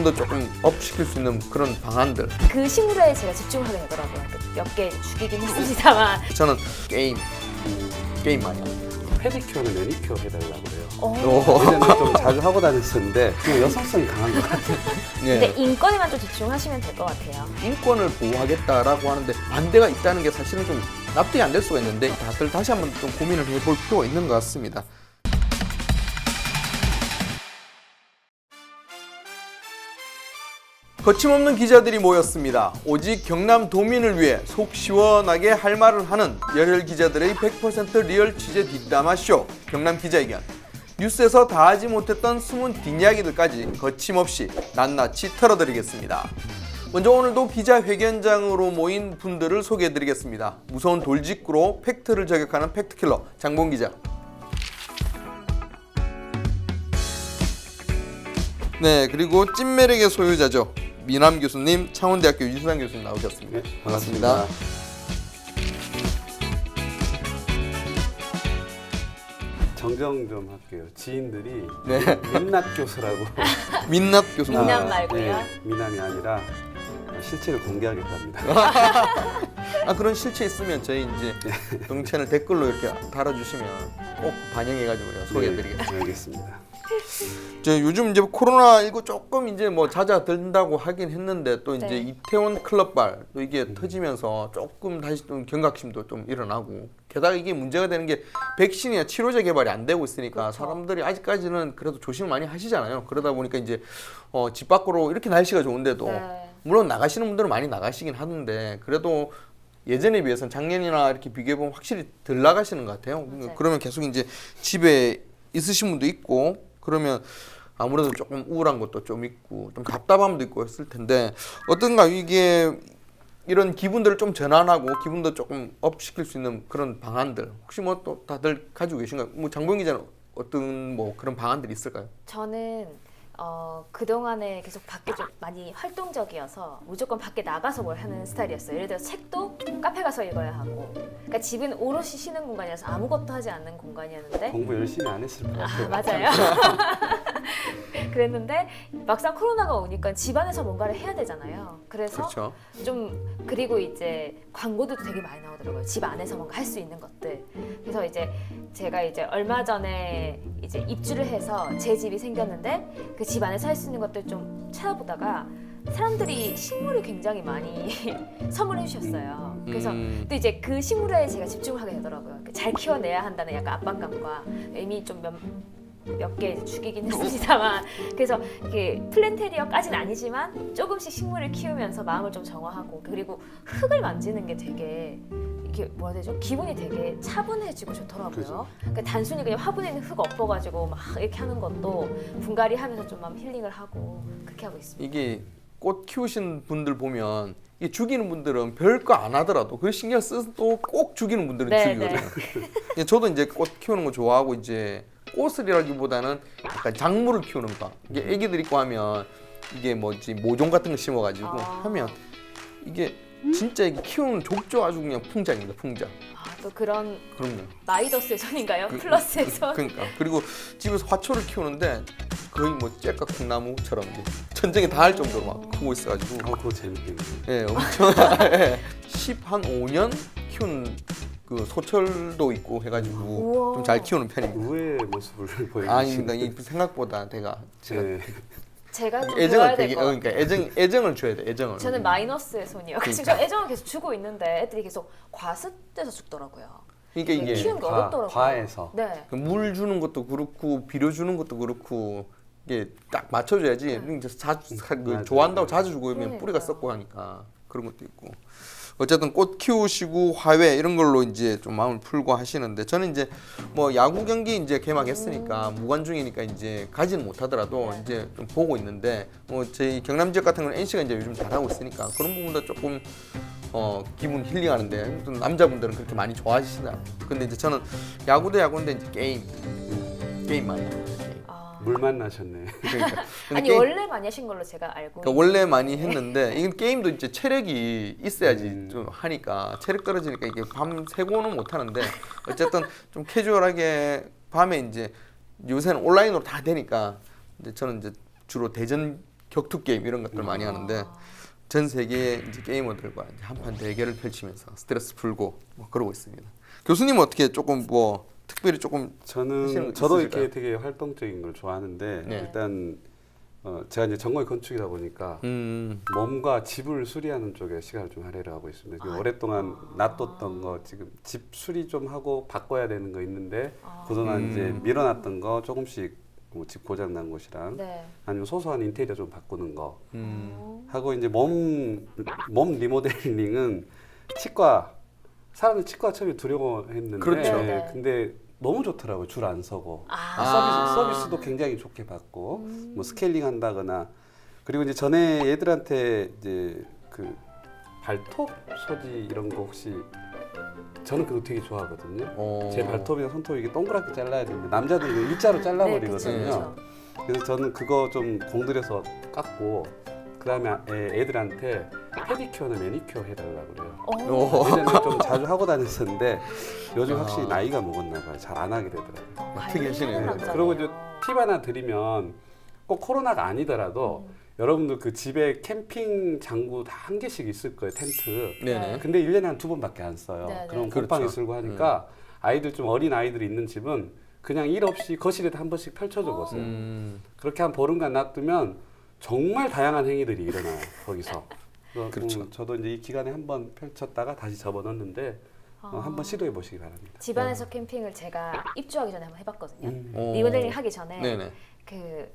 기분도 조금 업 시킬 수 있는 그런 방안들. 그 식물에 제가 집중하게 되더라고요. 몇 개 죽이긴 했습니다만. 저는 게임 많이 합니다. 페디큐어는 매니큐어 해달라고 그래요. 오. 예전에 좀 자주 하고 다녔었는데 좀 여성성이 강한 것 같아요. 근데 예. 인권에만 좀 집중하시면 될 것 같아요. 인권을 보호하겠다라고 하는데 반대가 있다는 게 사실은 좀 납득이 안 될 수가 있는데 다들 다시 한번 좀 고민을 해볼 필요가 있는 것 같습니다. 거침없는 기자들이 모였습니다. 오직 경남 도민을 위해 속 시원하게 할 말을 하는 열혈 기자들의 100% 리얼 취재 뒷담화쇼 경남 기자회견. 뉴스에서 다 하지 못했던 숨은 뒷이야기들까지 거침없이 낱낱이 털어드리겠습니다. 먼저 오늘도 기자회견장으로 모인 분들을 소개해드리겠습니다. 무서운 돌직구로 팩트를 저격하는 팩트킬러 장본 기자. 네, 그리고 찐매력의 소유자죠. 미남 교수님, 창원대학교 유수남 교수님 나오셨습니다. 네, 반갑습니다. 정정 좀 할게요. 지인들이 네. 민낯 교수라고. 민납 교수님. 민남 말고요. 미남이 아니라 실체를 공개하겠답니다. 아, 그런 실체 있으면 저희 이제 동채널 댓글로 이렇게 달아주시면 꼭 반영해가지고 소개해드리겠습니다. 네, 알겠습니다. 요즘 이제 코로나19 조금 이제 뭐 잦아든다고 하긴 했는데 또 이제 네. 이태원 클럽발 또 이게 터지면서 조금 다시 좀 경각심도 좀 일어나고 게다가 이게 문제가 되는 게 백신이나 치료제 개발이 안 되고 있으니까 그렇죠. 사람들이 아직까지는 그래도 조심을 많이 하시잖아요. 그러다 보니까 이제 집 밖으로 이렇게 날씨가 좋은데도 네. 물론 나가시는 분들은 많이 나가시긴 하는데 그래도 예전에 비해서는 작년이나 이렇게 비교해보면 확실히 덜 나가시는 것 같아요. 맞아요. 그러면 계속 이제 집에 있으신 분도 있고 그러면 아무래도 조금 우울한 것도 좀 있고 좀 답답함도 있고 했을 텐데 어떤가 이게 이런 기분들을 좀 전환하고 기분도 조금 업 시킬 수 있는 그런 방안들 혹시 뭐 또 다들 가지고 계신가요? 뭐 장본 기자는 어떤 뭐 그런 방안들이 있을까요? 저는 그동안에 계속 밖에 좀 많이 활동적이어서 무조건 밖에 나가서 뭘 하는 스타일이었어요. 예를 들어서 책도 카페 가서 읽어야 하고 그러니까 집은 오롯이 쉬는 공간이어서 아무것도 하지 않는 공간이었는데 공부 열심히 안 했을 것 같아요. 맞아요. 그랬는데 막상 코로나가 오니까 집안에서 뭔가를 해야 되잖아요. 그래서 그렇죠. 좀 그리고 이제 광고들도 되게 많이 나오더라고요. 집 안에서 뭔가 할 수 있는 것들. 그래서 이제 제가 이제 얼마 전에 이제 입주를 해서 제 집이 생겼는데 그 집 안에서 할 수 있는 것들 좀 찾아보다가 사람들이 식물을 굉장히 많이 선물해 주셨어요. 그래서 또 이제 그 식물에 제가 집중을 하게 되더라고요. 잘 키워내야 한다는 약간 압박감과 이미 좀 몇 개 죽이긴 했습니다만 그래서 이게 플랜테리어까지는 아니지만 조금씩 식물을 키우면서 마음을 좀 정화하고 그리고 흙을 만지는 게 되게 이게 뭐라 해야 되죠? 기분이 되게 차분해지고 좋더라고요. 그죠. 그러니까 단순히 그냥 화분에 있는 흙 엎어가지고 막 이렇게 하는 것도 분갈이 하면서 좀 마음 힐링을 하고 그렇게 하고 있습니다. 이게 꽃 키우신 분들 보면 이게 죽이는 분들은 별거 안 하더라도 그 신경 써도 꼭 죽이는 분들은 네, 죽이거든요. 예, 저도 이제 꽃 키우는 거 좋아하고 이제 꽃을이라기보다는 약간 작물을 키우는 거. 이게 애기들 있고 하면 이게 뭐지 모종 같은 거 심어가지고 하면 이게 진짜 이게 키우는 족조 아주 그냥 풍작입니다. 풍작. 또 그런 그럼요. 마이더스의 손인가요? 플러스의 손? 그러니까 그리고 집에서 화초를 키우는데 거의 뭐 째깍 콩나무처럼 이제 전쟁에 다 할 정도로 막 크고 있어가지고 그거 재밌겠네요. 예, 엄청 예, 15년 키운 그 소철도 있고 해가지고 우와. 좀 잘 키우는 편입니다. 의외의 모습을 보여주시는. 아닙니다. 이 생각보다 제가 네. 제가 좀 애정을 좋아야 되게 될 것 같아요. 그러니까 애정을 줘야 돼. 애정을. 저는 마이너스의 손이요. 그래서 저 애정을 계속 주고 있는데 애들이 계속 과습돼서 죽더라고요. 그러니까 이게 키우는 게 어렵더라고요. 과에서. 네. 물 주는 것도 그렇고 비료 주는 것도 그렇고 이게 딱 맞춰줘야지. 이제 자주 맞아요. 좋아한다고 자주 주고 이러면 그러니까요. 뿌리가 썩고 하니까 그런 것도 있고. 어쨌든 꽃 키우시고 화훼 이런 걸로 이제 좀 마음을 풀고 하시는데 저는 이제 뭐 야구 경기 이제 개막했으니까 무관중이니까 이제 가지는 못하더라도 네. 이제 좀 보고 있는데 뭐 저희 경남 지역 같은 경우는 NC가 이제 요즘 잘하고 있으니까 그런 부분도 조금 기분 힐링하는데 또 남자분들은 그렇게 많이 좋아하시나. 근데 이제 저는 야구도 야구인데 이제 게임 많이 해요. 물 만나셨네. 그러니까. 근데 아니 게임- 원래 많이 하신 걸로 제가 알고. 그러니까 원래 많이 했는데 이건 게임도 이제 체력이 있어야지 음. 좀 하니까 체력 떨어지니까 이게 밤 새고는 못 하는데 어쨌든 좀 캐주얼하게 밤에 이제 요새는 온라인으로 다 되니까 이제 저는 이제 주로 대전 격투 게임 이런 것들 많이 하는데 전 세계의 이제 게이머들과 이제 한판 대결을 펼치면서 스트레스 풀고 뭐 그러고 있습니다. 교수님 어떻게 조금 뭐 특별히 조금 하시는 거 저도 있으실까요? 이렇게 되게 활동적인 걸 좋아하는데 네. 일단 제가 이제 전공이 건축이다 보니까 몸과 집을 수리하는 쪽에 시간을 좀 할애를 하고 있습니다. 오랫동안 놔뒀던 거 지금 집 수리 좀 하고 바꿔야 되는 거 있는데 그동안 이제 밀어놨던 거 조금씩 뭐 집 고장 난 곳이랑 네. 아니면 소소한 인테리어 좀 바꾸는 거 하고 이제 몸 리모델링은 치과 사람들 치과 처음에 두려워했는데 그렇죠. 네. 근데 너무 좋더라고요. 줄 안 서고 서비스도 굉장히 좋게 받고 뭐 스케일링 한다거나 그리고 이제 전에 얘들한테 이제 그 발톱 소지 이런 거 혹시 저는 그거 되게 좋아하거든요. 제 발톱이나 손톱 이게 동그랗게 잘라야 되는데 남자들은 일자로 잘라버리거든요. 네, 그쵸. 그래서 저는 그거 좀 공들여서 깎고 그다음에 애들한테 페디큐어나 매니큐어 해달라고 그래요. 예전에 좀 자주 하고 다녔었는데 요즘 확실히 나이가 먹었나 봐요. 잘 안 하게 되더라고요. 특이하시네요. 그리고 이제 팁 하나 드리면 꼭 코로나가 아니더라도 여러분들 그 집에 캠핑 장구 다 한 개씩 있을 거예요. 텐트. 네네. 근데 1년에 한 2번밖에 안 써요. 네네. 그럼 그렇죠. 옷방에 쓰고 하니까 아이들 좀 어린 아이들이 있는 집은 그냥 일 없이 거실에다 한 번씩 펼쳐줘 보세요. 그렇게 한 보름간 놔두면 정말 다양한 행위들이 일어나요. 거기서. 그렇죠. 저도 이제 이 기간에 한 번 펼쳤다가 다시 접어넣는데 한번 시도해 보시기 바랍니다. 집안에서 캠핑을 제가 입주하기 전에 한번 해봤거든요. 오. 리모델링 하기 전에 네네. 그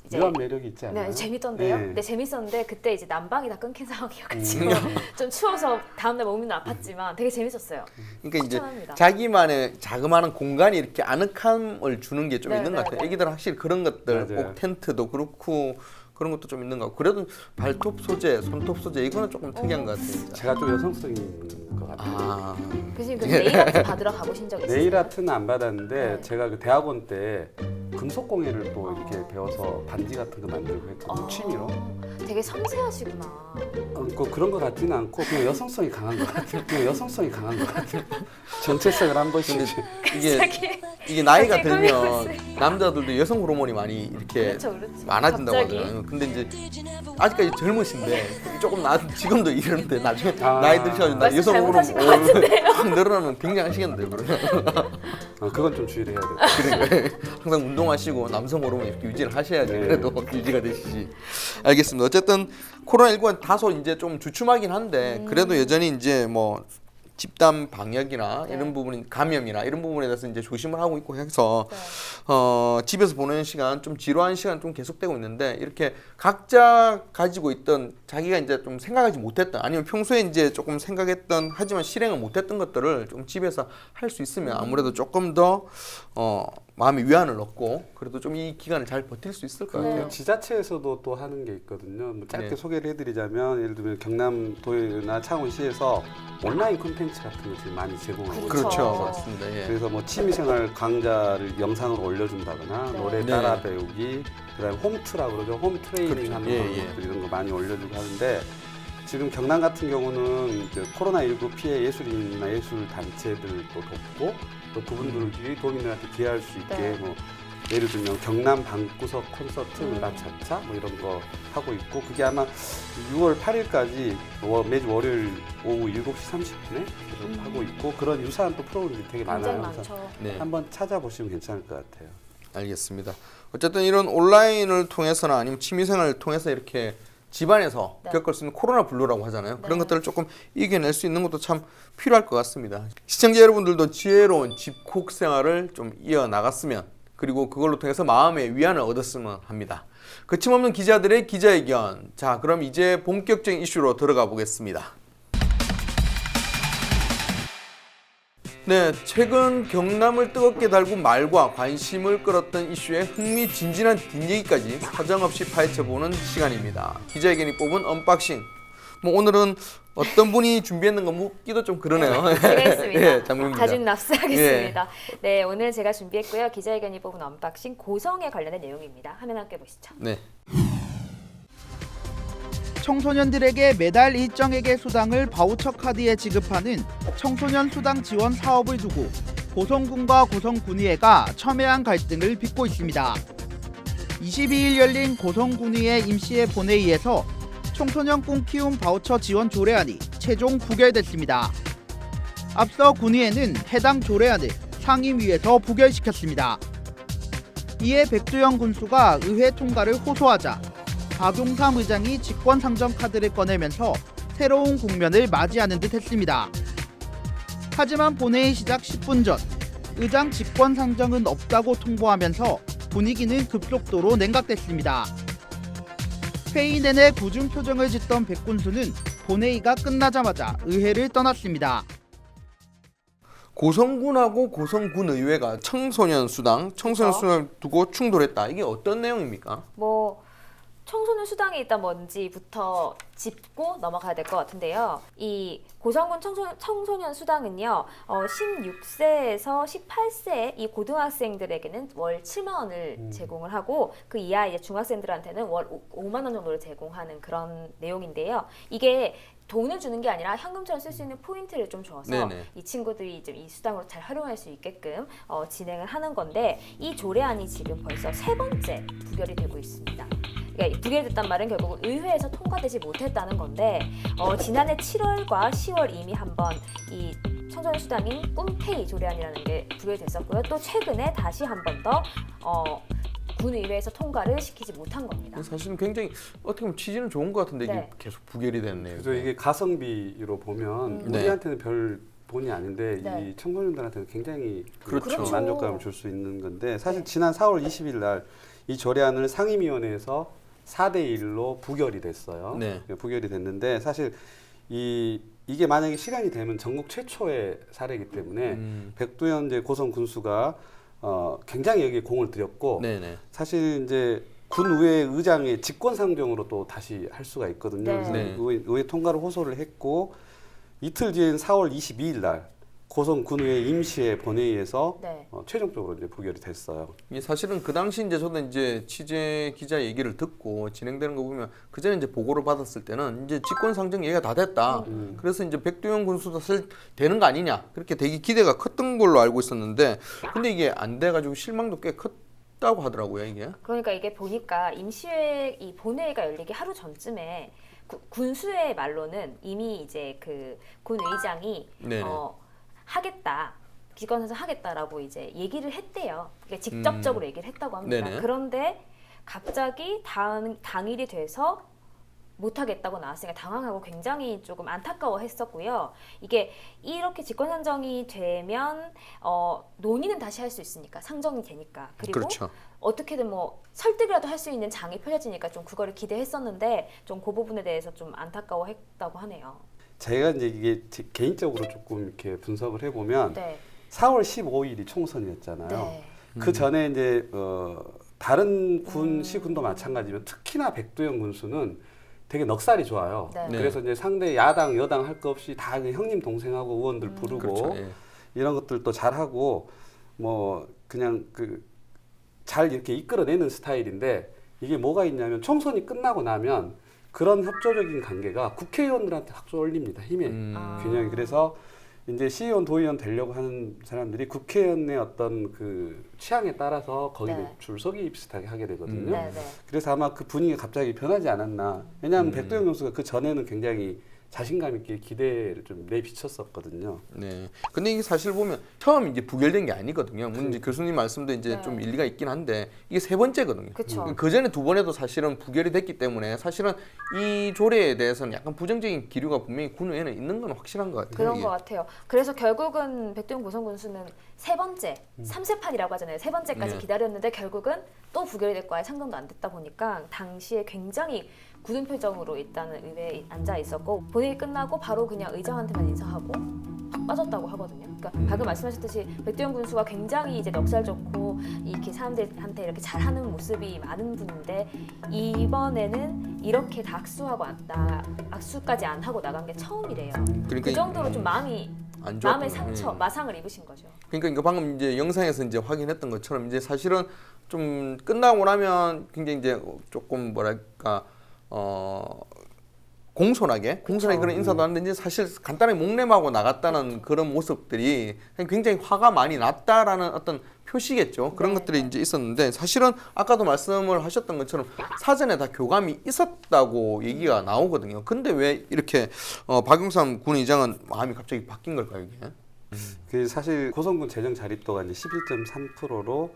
이제 묘한 매력이 있지 않나요? 네, 재밌던데요. 네. 네, 재밌었는데 그때 이제 난방이 다 끊긴 상황이어가지고 좀 추워서 다음날 몸은 아팠지만 되게 재밌었어요. 그러니까 이제 추천합니다. 자기만의 자그마한 공간이 이렇게 아늑함을 주는 게 좀 네, 있는 것 네, 같아요. 네. 애기들은 확실히 그런 것들, 맞아요. 꼭 텐트도 그렇고 그런 것도 좀 있는 것 같고 그래도 발톱 소재, 손톱 소재 이거는 조금 특이한 것 같아요. 진짜. 제가 좀 여성성이 있는 것 같아요. 아, 교수님 그 네일 아트 받으러 가보신 적 있으세요? 네일 아트는 안 받았는데 네. 제가 그 대학원 때 금속공예를 또 이렇게 배워서 반지 같은 거 만들고 했거든요. 취미로. 되게 섬세하시구나. 그런 것 같지는 않고 그냥 여성성이 강한 것 같아요. 그냥 여성성이 강한 것 같아요. 정체성을 한 번씩. 이게 갑자기 이게 나이가 갑자기 들면 꾸미고 남자들도 여성 호르몬이 많이 이렇게 그렇죠. 많아진다고 갑자기. 하잖아요. 근데 이제 아직까지 젊으신데 조금 지금도 이러는데 나중에 아. 나이 드셔가지고 나 말씀 여성 잘못하신 호르몬 것 같은데요? 확 늘어나면 굉장하시겠는데요, 그러면. 그건 좀 주의를 해야 돼요. 그러니까 항상 운동하시고 남성 호르몬 이렇게 유지를 하셔야지 네. 그래도 유지가 되시지. 알겠습니다. 어쨌든 코로나19가 다소 이제 좀 주춤하긴 한데 그래도 여전히 이제 뭐 집단 방역이나 네. 이런 부분이 감염이나 이런 부분에 대해서 이제 조심을 하고 있고 해서 네. 집에서 보내는 시간 좀 지루한 시간 좀 계속되고 있는데 이렇게 각자 가지고 있던 자기가 이제 좀 생각하지 못했던 아니면 평소에 이제 조금 생각했던 하지만 실행을 못했던 것들을 좀 집에서 할 수 있으면 아무래도 조금 더 마음의 위안을 얻고 그래도 좀 이 기간을 잘 버틸 수 있을 것 같아요. 지자체에서도 또 하는 게 있거든요. 뭐 짧게 네. 소개를 해드리자면 예를 들면 경남도나 창원시에서 온라인 콘텐츠 같은 거 지금 많이 제공하고 있어요. 그렇죠, 맞습니다. 예. 그래서 뭐 취미생활 강좌를 영상으로 올려준다거나 네. 노래 네. 따라 배우기, 그다음에 홈트라고 그러죠. 홈 트레이닝 그렇죠. 하는 예, 것들 이런 거 많이 올려주고 하는데 지금 경남 같은 경우는 이제 코로나19 피해 예술인이나 예술 단체들도 돕고 또 그분들이 도민들한테 기여할 수 있게 네. 뭐 예를 들면 경남 방구석 콘서트 으라차차 뭐 이런 거 하고 있고 그게 아마 6월 8일까지 매주 월요일 오후 7시 30분에 계속 하고 있고 그런 유사한 또 프로그램이 되게 굉장히 많아요. 그래서 많죠. 네. 한번 찾아보시면 괜찮을 것 같아요. 알겠습니다. 어쨌든 이런 온라인을 통해서나 아니면 취미생활을 통해서 이렇게 집안에서 네. 겪을 수 있는 코로나 블루라고 하잖아요. 그런 네. 것들을 조금 이겨낼 수 있는 것도 참 필요할 것 같습니다. 시청자 여러분들도 지혜로운 집콕 생활을 좀 이어나갔으면 그리고 그걸로 통해서 마음의 위안을 얻었으면 합니다. 거침없는 기자들의 기자회견. 자, 그럼 이제 본격적인 이슈로 들어가 보겠습니다. 네, 최근 경남을 뜨겁게 달군 말과 관심을 끌었던 이슈의 흥미진진한 뒷얘기까지 사정없이 파헤쳐보는 시간입니다. 기자회견이 뽑은 언박싱. 뭐 오늘은 어떤 분이 준비했는 거 묻기도 좀 그러네요. 제가 했습니다. 예, 장군입니다. 자진 납세하겠습니다. 네, 오늘 제가 준비했고요. 기자회견이 뽑은 언박싱 고성에 관련된 내용입니다. 화면 함께 보시죠. 네. 청소년들에게 매달 일정액의 수당을 바우처 카드에 지급하는 청소년 수당 지원 사업을 두고 고성군과 고성군의회가 첨예한 갈등을 빚고 있습니다. 22일 열린 고성군의회 임시회 본회의에서 청소년 꿈 키움 바우처 지원 조례안이 최종 부결됐습니다. 앞서 군의회는 해당 조례안을 상임위에서 부결시켰습니다. 이에 백두영 군수가 의회 통과를 호소하자 박용삼 의장이 직권상정 카드를 꺼내면서 새로운 국면을 맞이하는 듯 했습니다. 하지만 본회의 시작 10분 전 의장 직권상정은 없다고 통보하면서 분위기는 급속도로 냉각됐습니다. 회의 내내 굳은 표정을 짓던 백 군수는 본회의가 끝나자마자 의회를 떠났습니다. 고성군하고 고성군 의회가 청소년 수당 두고 충돌했다. 이게 어떤 내용입니까? 뭐 청소년 수당이 일단 뭔지부터 짚고 넘어가야 될 것 같은데요. 이 고성군 청소년 수당은요, 16세에서 18세 이 고등학생들에게는 월 7만 원을 제공을 하고 그 이하 이제 중학생들한테는 월 5만 원 정도를 제공하는 그런 내용인데요. 이게 돈을 주는 게 아니라 현금처럼 쓸 수 있는 포인트를 좀 줘서 네네. 이 친구들이 좀 이 수당으로 잘 활용할 수 있게끔 진행을 하는 건데 이 조례안이 지금 벌써 3번째 부결이 되고 있습니다. 그러니까 부결됐단 말은 결국 의회에서 통과되지 못했다는 건데 지난해 7월과 10월 이미 한번 이 청소년 수당인 꿈페이 조례안이라는 게 부결됐었고요. 또 최근에 다시 한 번 더 군의회에서 통과를 시키지 못한 겁니다. 사실은 굉장히 어떻게 보면 취지는 좋은 것 같은데 이게 네. 계속 부결이 됐네요. 그래서 이게 가성비로 보면 네. 우리한테는 별 돈이 아닌데 네. 이 청소년들한테는 굉장히 그렇죠. 만족감을 줄 수 있는 건데 사실 네. 지난 4월 20일 날 이 조례안을 상임위원회에서 4대 1로 부결이 됐어요. 네. 부결이 됐는데 사실 이게 만약에 실현이 되면 전국 최초의 사례이기 때문에 백두현 이제 고성 군수가 굉장히 여기에 공을 들였고 네네. 사실 이제 군의회 의장의 직권상정으로 또 다시 할 수가 있거든요. 네. 그래서 네. 의회 통과를 호소를 했고 이틀 뒤인 4월 22일 날 고성 군의회 임시회 본회의에서 네. 최종적으로 이제 부결이 됐어요. 이게 사실은 그 당시 이제 저도 이제 취재 기자 얘기를 듣고 진행되는 거 보면 그 전에 이제 보고를 받았을 때는 이제 직권상정 얘기가 다 됐다. 그래서 이제 백두영 군수도 사실 되는 거 아니냐 그렇게 되게 기대가 컸던 걸로 알고 있었는데 근데 이게 안 돼가지고 실망도 꽤 컸다고 하더라고요 이게. 그러니까 이게 보니까 임시회 이 본회의가 열리기 하루 전쯤에 군수의 말로는 이미 이제 그 군 의장이 네네. 하겠다. 기권해서 하겠다라고 이제 얘기를 했대요. 그러니까 직접적으로 얘기를 했다고 합니다. 네네. 그런데 갑자기 당일이 돼서 못하겠다고 나왔으니까 당황하고 굉장히 조금 안타까워했었고요. 이게 이렇게 직권상정이 되면 논의는 다시 할 수 있으니까 상정이 되니까 그리고 그렇죠. 어떻게든 뭐 설득이라도 할 수 있는 장이 펼쳐지니까 좀 그거를 기대했었는데 좀 그 부분에 대해서 좀 안타까워했다고 하네요. 제가 이제 이게 개인적으로 조금 이렇게 분석을 해보면 네. 4월 15일이 총선이었잖아요. 네. 그 전에 이제 다른 군 시군도 마찬가지지만 특히나 백두영 군수는 되게 넉살이 좋아요. 네. 네. 그래서 이제 상대 야당 여당 할 거 없이 다 형님 동생하고 의원들 부르고 그렇죠. 예. 이런 것들도 잘하고 뭐 그냥 잘 이렇게 이끌어내는 스타일인데 이게 뭐가 있냐면 총선이 끝나고 나면 그런 협조적인 관계가 국회의원들한테 확 쏠립니다. 힘의 균형이. 그래서 이제 시의원, 도의원 되려고 하는 사람들이 국회의원의 어떤 그 취향에 따라서 거기에 네. 줄서기 비슷하게 하게 되거든요. 네, 네. 그래서 아마 그 분위기가 갑자기 변하지 않았나. 왜냐하면 백두영 교수가 그 전에는 굉장히 자신감 있게 기대를 좀 내비쳤었거든요. 네. 근데 이게 사실 보면 처음 이제 부결된 게 아니거든요. 물론 이제 교수님 말씀도 이제 네. 좀 일리가 있긴 한데 이게 3번째거든요. 그쵸. 그 전에 2번에도 사실은 부결이 됐기 때문에 사실은 이 조례에 대해서는 약간 부정적인 기류가 분명히 군의회는 있는 건 확실한 것 같아요. 그런 이게. 것 같아요. 그래서 결국은 백두영 고성군수는 3번째, 3세판이라고 하잖아요. 3번째까지 네. 기다렸는데 결국은 또 부결이 됐고 아예 상정도 안 됐다 보니까 당시에 굉장히 굳은 표정으로 일단은 의회에 앉아 있었고 본회의 끝나고 바로 그냥 의장한테만 인사하고 확 빠졌다고 하거든요. 그러니까 방금 말씀하셨듯이 백두영 군수가 굉장히 이제 넉살 좋고 이렇게 사람들한테 이렇게 잘하는 모습이 많은 분인데 이번에는 이렇게 다 악수까지 안 하고 나간 게 처음이래요. 그러니까 그 정도로 좀 마음의 안 좋았구나. 상처, 마상을 입으신 거죠. 그러니까 이거 방금 이제 영상에서 이제 확인했던 것처럼 이제 사실은 좀 끝나고 나면 굉장히 이제 조금 뭐랄까 공손하게 그런 인사도 하는데 이제 사실 간단하게 목례하고 나갔다는 그런 모습들이 굉장히 화가 많이 났다라는 어떤 표시겠죠. 그런 네. 것들이 이제 있었는데 사실은 아까도 말씀을 하셨던 것처럼 사전에 다 교감이 있었다고 얘기가 나오거든요. 근데 왜 이렇게 박용삼 군의장은 마음이 갑자기 바뀐 걸까요, 이게? 그 사실 고성군 재정 자립도가 이제 11.3%로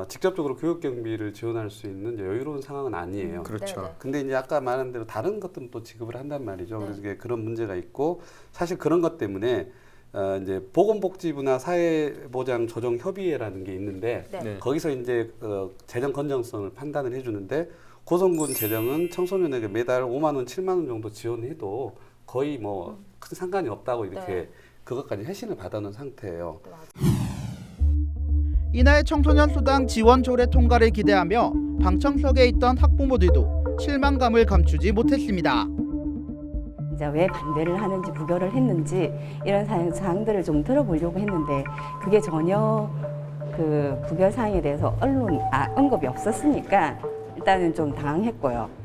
직접적으로 교육 경비를 지원할 수 있는 이제 여유로운 상황은 아니에요. 그렇죠. 네네. 근데 이제 아까 말한 대로 다른 것들은 또 지급을 한단 말이죠. 네. 그래서 이게 그런 문제가 있고 사실 그런 것 때문에 이제 보건복지부나 사회보장조정협의회라는 게 있는데 네. 네. 거기서 이제 재정 건전성을 판단을 해주는데 고성군 재정은 청소년에게 매달 5만 원, 7만 원 정도 지원해도 거의 뭐 큰 상관이 없다고 이렇게 네. 그것까지 회신을 받아놓은 상태예요. 네, 맞아요. 이날 청소년 수당 지원 조례 통과를 기대하며 방청석에 있던 학부모들도 실망감을 감추지 못했습니다. 이제 왜 반대를 하는지 부결을 했는지 이런 사항들을 좀 들어보려고 했는데 그게 전혀 그 부결 사항에 대해서 언급이 없었으니까 일단은 좀 당황했고요.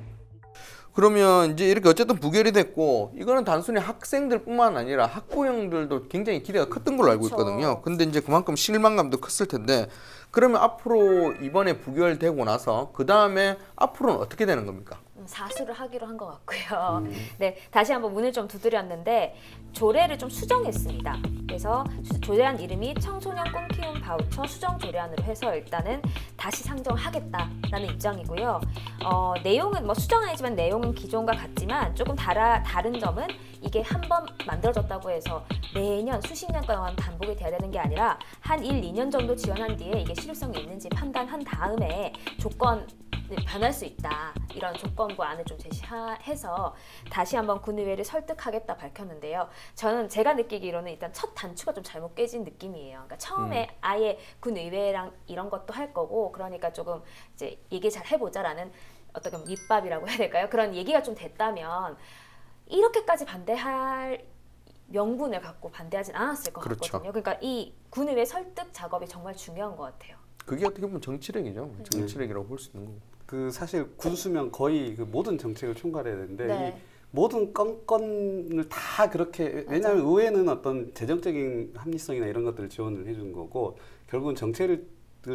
그러면 이제 이렇게 어쨌든 부결이 됐고 이거는 단순히 학생들뿐만 아니라 학부형들도 굉장히 기대가 컸던 걸로 알고 그렇죠. 있거든요. 근데 이제 그만큼 실망감도 컸을 텐데 그러면 앞으로 이번에 부결되고 나서 그 다음에 앞으로는 어떻게 되는 겁니까? 사수를 하기로 한 것 같고요. 네, 다시 한번 문을 좀 두드렸는데 조례를 좀 수정했습니다. 그래서 조례안 이름이 청소년 꿈키움 바우처 수정 조례안으로 해서 일단은 다시 상정하겠다라는 입장이고요. 내용은 뭐 수정안이지만 내용은 기존과 같지만 조금 다른 점은 이게 한 번 만들어졌다고 해서 매년 수십 년 동안 반복이 돼야 되는 게 아니라 한 1, 2년 정도 지원한 뒤에 이게 실효성이 있는지 판단한 다음에 조건 변할 수 있다. 이런 조건부안을 좀 제시해서 다시 한번 군의회를 설득하겠다 밝혔는데요. 저는 제가 느끼기로는 일단 첫 단추가 좀 잘못 깨진 느낌이에요. 그러니까 처음에 아예 군의회랑 이런 것도 할 거고 그러니까 조금 이제 얘기 잘 해보자라는 어떻게 밑밥이라고 해야 될까요? 그런 얘기가 좀 됐다면 이렇게까지 반대할 명분을 갖고 반대하진 않았을 것 그렇죠. 같거든요. 그러니까 이 군의회 설득 작업이 정말 중요한 것 같아요. 그게 어떻게 보면 정치력이죠. 정치력이라고 볼 수 있는 거고. 그 사실 군수면 거의 그 모든 정책을 총괄해야 되는데 네. 이 모든 건건을 다 그렇게 왜냐하면 의회는 어떤 재정적인 합리성이나 이런 것들을 지원을 해준 거고 결국은 정책을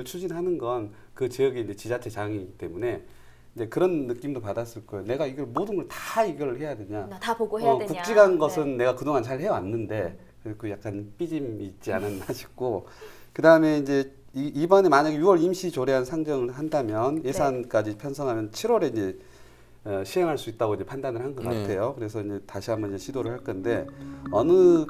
추진하는 건 그 지역의 이제 지자체장이기 때문에 이제 그런 느낌도 받았을 거예요. 내가 이걸 모든 걸 다 이걸 해야 되냐? 나 다 보고 해야 되냐? 굵직한 것은 네. 내가 그동안 잘 해왔는데 그 약간 삐짐이 있지 않았나 싶고 그 다음에 이제 이번에 만약에 6월 임시 조례안 상정을 한다면 예산까지 편성하면 7월에 이제 시행할 수 있다고 이제 판단을 한 것 네. 같아요. 그래서 이제 다시 한번 이제 시도를 할 건데 어느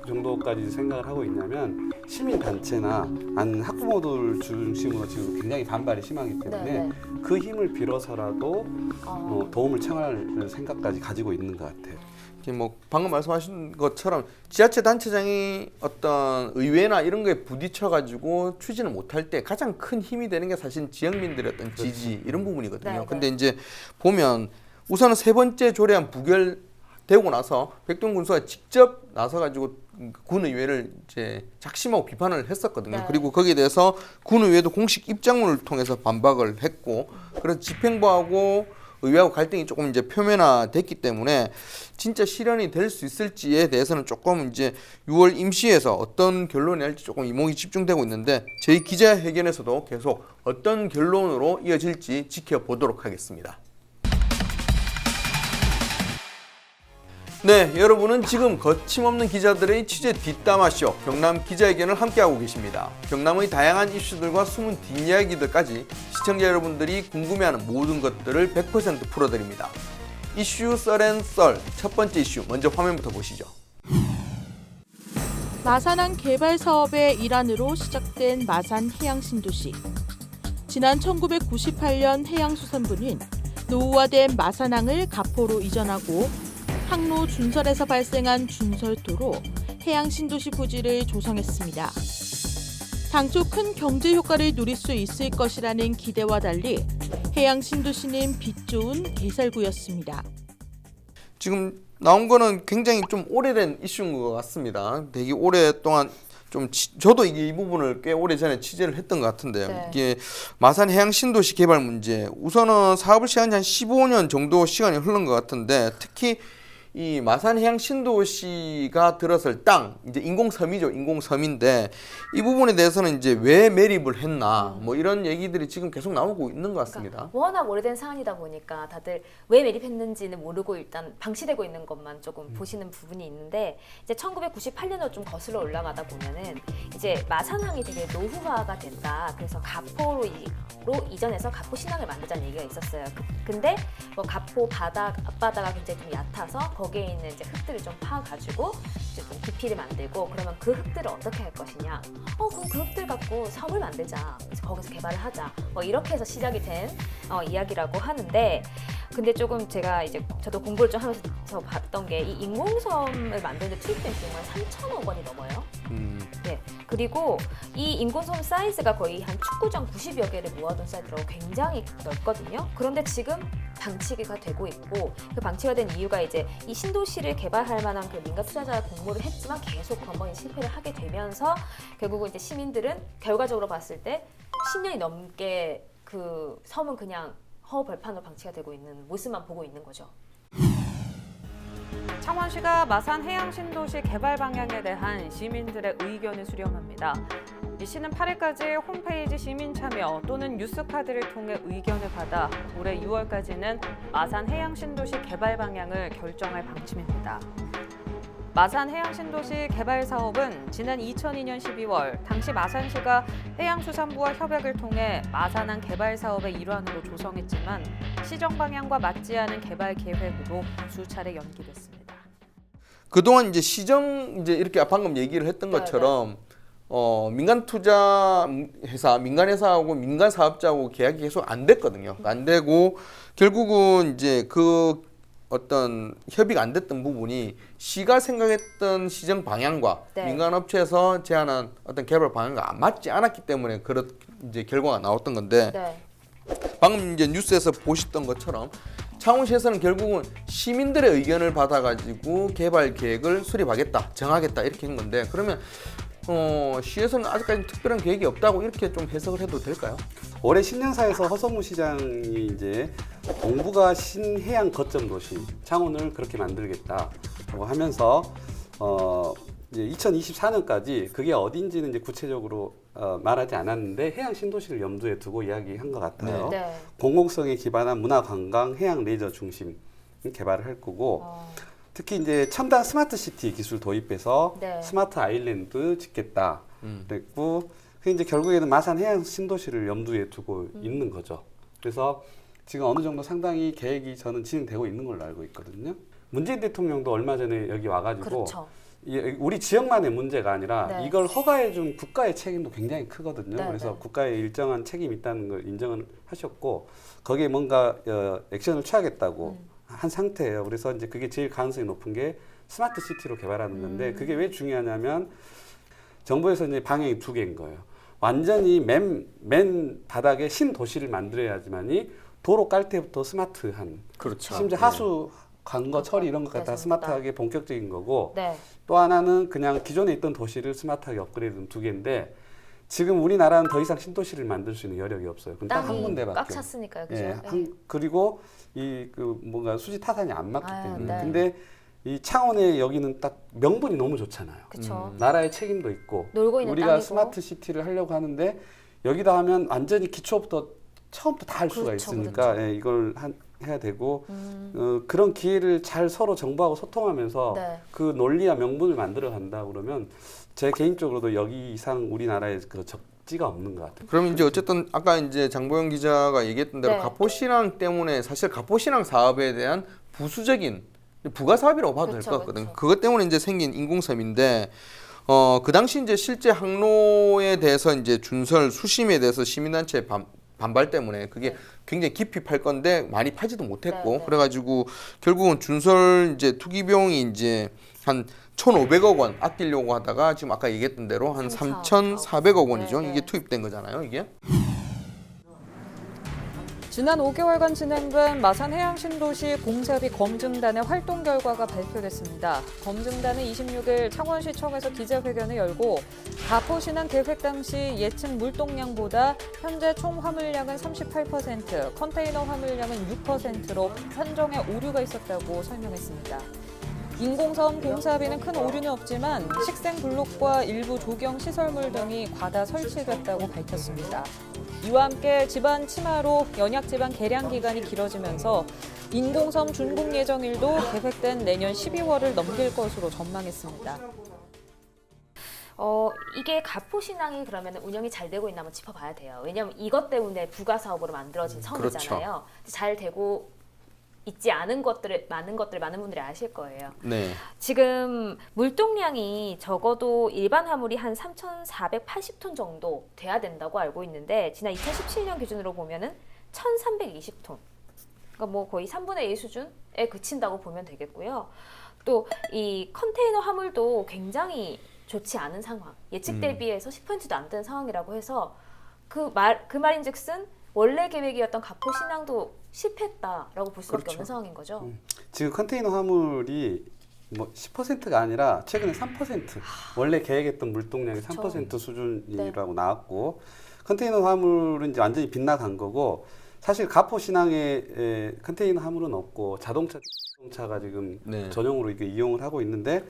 정도까지 생각을 하고 있냐면 시민 단체나 아니면 학부모들 중심으로 지금 굉장히 반발이 심하기 때문에 네. 그 힘을 빌어서라도 도움을 청할 생각까지 가지고 있는 것 같아요. 이게 뭐 방금 말씀하신 것처럼 지자체 단체장이 어떤 의회나 이런 거에 부딪혀 가지고 추진을 못할 때 가장 큰 힘이 되는 게 사실 지역민들의 어떤 지지 이런 부분이거든요. 네, 네. 근데 이제 보면 우선은 세 번째 조례안 부결되고 나서 백동 군수가 직접 나서 가지고 군의회를 이제 작심하고 비판을 했었거든요. 네. 그리고 거기에 대해서 군의회도 공식 입장문을 통해서 반박을 했고, 그래서 집행부하고 의회하고 갈등이 조금 이제 표면화됐기 때문에 진짜 실현이 될 수 있을지에 대해서는 조금 이제 6월 임시에서 어떤 결론이 날지 조금 이목이 집중되고 있는데 저희 기자회견에서도 계속 어떤 결론으로 이어질지 지켜보도록 하겠습니다. 네, 여러분은 지금 거침없는 기자들의 취재 뒷담화쇼 경남 기자회견을 함께하고 계십니다. 경남의 다양한 이슈들과 숨은 뒷이야기들까지 시청자 여러분들이 궁금해하는 모든 것들을 100% 풀어드립니다. 이슈 썰앤썰 첫 번째 이슈 먼저 화면부터 보시죠. 마산항 개발 사업의 일환으로 시작된 마산 해양신도시. 지난 1998년 해양수산부는 노후화된 마산항을 가포로 이전하고 항로 준설에서 발생한 준설도로 해양신도시 부지를 조성했습니다. 당초 큰 경제 효과를 누릴 수 있을 것이라는 기대와 달리 해양신도시는 빛 좋은 개살구였습니다. 지금 나온 거는 굉장히 좀 오래된 이슈인 것 같습니다. 되게 오랫동안 좀 저도 이 부분을 꽤 오래 전에 취재를 했던 것 같은데요. 네. 이게 마산 해양 신도시 개발 문제 우선은 사업을 시작한 지 한 15년 정도 시간이 흐른 것 같은데 특히 이 마산 해양 신도시가 들어설 땅 이제 인공섬이죠. 인공섬인데 이 부분에 대해서는 이제 왜 매립을 했나 뭐 이런 얘기들이 지금 계속 나오고 있는 것 같습니다. 그러니까 워낙 오래된 사안이다 보니까 다들 왜 매립했는지는 모르고 일단 방치되고 있는 것만 조금 보시는 부분이 있는데 이제 1998년으로 좀 거슬러 올라가다 보면은 이제 마산항이 되게 노후화가 된다. 그래서 가포로 이전해서 가포 신항을 만들자는 얘기가 있었어요. 근데 뭐 가포 앞바다가 굉장히 좀 얕아서 거기에 있는 이제 흙들을 좀 파가지고 이제 좀 깊이를 만들고 그러면 그 흙들을 어떻게 할 것이냐? 그럼 그 흙들 갖고 섬을 만들자. 그래서 거기서 개발을 하자. 뭐 이렇게 해서 시작이 된 이야기라고 하는데 근데 조금 제가 이제 저도 공부를 좀 하면서 봤던 게 이 인공섬을 만드는데 투입된 비용은 3천억 원이 넘어요. 네. 그리고 이 인공섬 사이즈가 거의 한 축구장 90여 개를 모아둔 사이즈라고 굉장히 넓거든요. 그런데 지금 방치가 되고 있고 그 방치가 된 이유가 이제 이 신도시를 개발할 만한 그 민간 투자자 공모를 했지만 계속 번번이 실패를 하게 되면서 결국은 이제 시민들은 결과적으로 봤을 때 10년이 넘게 그 섬은 그냥 허허벌판으로 방치가 되고 있는 모습만 보고 있는 거죠. 창원시가 마산 해양 신도시 개발 방향에 대한 시민들의 의견을 수렴합니다. 이 시는 8일까지 홈페이지 시민 참여 또는 뉴스카드를 통해 의견을 받아 올해 6월까지는 마산 해양 신도시 개발 방향을 결정할 방침입니다. 마산 해양 신도시 개발 사업은 지난 2002년 12월 당시 마산시가 해양수산부와 협약을 통해 마산항 개발 사업의 일환으로 조성했지만 시정 방향과 맞지 않은 개발 계획으로 수차례 연기됐습니다. 그동안 이제 시정 이제 이렇게 방금 얘기를 했던 것처럼 민간 투자 회사, 민간 회사하고 민간 사업자하고 계약이 계속 안 됐거든요. 안 되고 결국은 이제 그 어떤 협의가 안 됐던 부분이 시가 생각했던 시정 방향과 네. 민간 업체에서 제안한 어떤 개발 방향과 맞지 않았기 때문에 그런 이제 결과가 나왔던 건데 네. 방금 이제 뉴스에서 보셨던 것처럼 창원시에서는 결국은 시민들의 의견을 받아가지고 개발 계획을 수립하겠다, 정하겠다 이렇게 한 건데 그러면 시에서는 아직까지 특별한 계획이 없다고 이렇게 좀 해석을 해도 될까요? 올해 신년사에서 허성무 시장이 이제 동부가 신해양 거점 도시 창원을 그렇게 만들겠다라고 하면서 이제 2024년까지 그게 어딘지는 이제 구체적으로 말하지 않았는데 해양 신도시를 염두에 두고 이야기한 것 같아요. 네. 공공성에 기반한 문화 관광 해양 레저 중심 개발을 할 거고 특히 이제 첨단 스마트 시티 기술 도입해서 네. 스마트 아일랜드 짓겠다 그랬고 그 이제 결국에는 마산 해양 신도시를 염두에 두고 있는 거죠. 그래서 지금 어느 정도 상당히 계획이 저는 진행되고 있는 걸로 알고 있거든요. 문재인 대통령도 얼마 전에 여기 와가지고 그렇죠. 우리 지역만의 문제가 아니라 네. 이걸 허가해준 국가의 책임도 굉장히 크거든요. 네, 그래서 네. 국가의 일정한 책임이 있다는 걸 인정을 하셨고 거기에 뭔가 액션을 취하겠다고 한 상태예요. 그래서 이제 그게 제일 가능성이 높은 게 스마트 시티로 개발하는 건데 그게 왜 중요하냐면 정부에서 이제 방향이 두 개인 거예요. 완전히 맨 바닥에 신도시를 만들어야지만이 도로 깔 때부터 스마트한 그렇죠. 심지어 하수 관거 처리 이런 것까지 다 그렇습니다. 스마트하게 본격적인 거고 네. 또 하나는 그냥 기존에 있던 도시를 스마트하게 업그레이드는 두 개인데 지금 우리나라는 더 이상 신도시를 만들 수 있는 여력이 없어요. 그럼 딱 한 땅이 군데밖에. 꽉 찼으니까요. 그죠? 예, 네. 그리고 이 그 뭔가 수지 타산이 안 맞기 아유, 때문에. 네. 근데 이 창원에 여기는 딱 명분이 너무 좋잖아요. 그렇죠. 나라의 책임도 있고 놀고 있는 우리가 땅이고. 스마트 시티를 하려고 하는데 여기다 하면 완전히 기초부터 처음부터 다 할 수가 그렇죠, 있으니까 그렇죠. 예, 이걸 해야 되고 그런 기회를 잘 서로 정부하고 소통하면서 네. 그 논리와 명분을 만들어 간다 그러면 제 개인적으로도 여기 이상 우리나라에 그 적지가 없는 것 같아요. 그럼 이제 어쨌든 아까 이제 장보영 기자가 얘기했던 대로 네. 가포신항 때문에 사실 가포신항 사업에 대한 부수적인 부가 사업이라고 봐도 될 그렇죠, 것 같거든요. 그렇죠. 그것 때문에 이제 생긴 인공섬인데 그 당시 이제 실제 항로에 대해서 이제 준설 수심에 대해서 시민단체 반발 때문에 그게 네. 굉장히 깊이 팔 건데 많이 파지도 못했고 네, 네. 그래가지고 결국은 준설 이제 투기 비용이 이제 한 1,500억 원 아끼려고 하다가 지금 아까 얘기했던 대로 한 3,400억 원이죠. 네, 네. 이게 투입된 거잖아요, 이게. 지난 5개월간 진행된 마산해양신도시 공사비 검증단의 활동 결과가 발표됐습니다. 검증단은 26일 창원시청에서 기자회견을 열고 가포신항 계획 당시 예측 물동량보다 현재 총 화물량은 38%, 컨테이너 화물량은 6%로 산정에 오류가 있었다고 설명했습니다. 인공섬 공사비는 큰 오류는 없지만 식생 블록과 일부 조경 시설물 등이 과다 설치됐다고 밝혔습니다. 이와 함께 지반 침하로 연약 지반 개량 기간이 길어지면서 인공섬 준공 예정일도 계획된 내년 12월을 넘길 것으로 전망했습니다. 이게 가포신항이 그러면 운영이 잘 되고 있나 한번 짚어봐야 돼요. 왜냐하면 이것 때문에 부가 사업으로 만들어진 섬이잖아요. 잘 되고 있지 않은 것들을 많은 분들이 아실 거예요. 네. 지금 물동량이 적어도 일반 화물이 한 3,480톤 정도 돼야 된다고 알고 있는데 지난 2017년 기준으로 보면은 1,320톤. 그러니까 뭐 거의 3분의 1 수준에 그친다고 보면 되겠고요. 또 이 컨테이너 화물도 굉장히 좋지 않은 상황. 예측 대비해서 10%도 안 되는 상황이라고 해서 그 말인즉슨 원래 계획이었던 가포신항도 실패했다라고 볼 수밖에 없는 상황인 거죠. 지금 컨테이너 화물이 뭐 10%가 아니라 최근에 3% 원래 계획했던 물동량이 3% 수준이라고 나왔고 컨테이너 화물은 이제 완전히 빗나간 거고 사실 가포 신항에 컨테이너 화물은 없고 자동차가 지금 전용으로 이게 이용을 하고 있는데